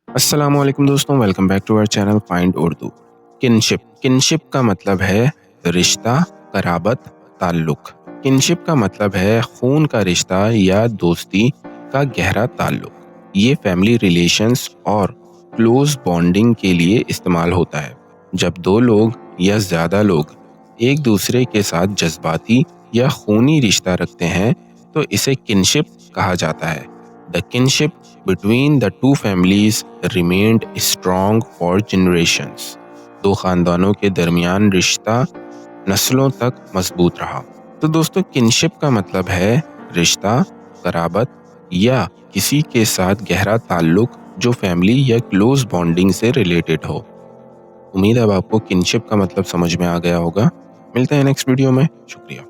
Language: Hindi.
अस्सलामुअलैकुम दोस्तों, welcome back to our channel find Urdu. Kinship का मतलब है रिश्ता, कराबत, ताल्लुक। किनशिप का मतलब है खून का रिश्ता या दोस्ती का गहरा ताल्लुक। ये फैमिली रिलेशंस और क्लोज बॉन्डिंग के लिए इस्तेमाल होता है। जब दो लोग या ज्यादा लोग एक दूसरे के साथ जज्बाती या खूनी रिश्ता रखते हैं तो इसे किनशिप कहा जाता है। The kinship between the two families remained strong for generations. दो खानदानों के दरमियान रिश्ता नस्लों तक मजबूत रहा। तो दोस्तों, किनशिप का मतलब है रिश्ता, कराबत या किसी के साथ गहरा ताल्लुक जो फैमिली या क्लोज बॉन्डिंग से रिलेटेड हो। उम्मीद है अब आपको किनशिप का मतलब समझ में आ गया होगा। मिलते हैं नेक्स्ट वीडियो में। शुक्रिया।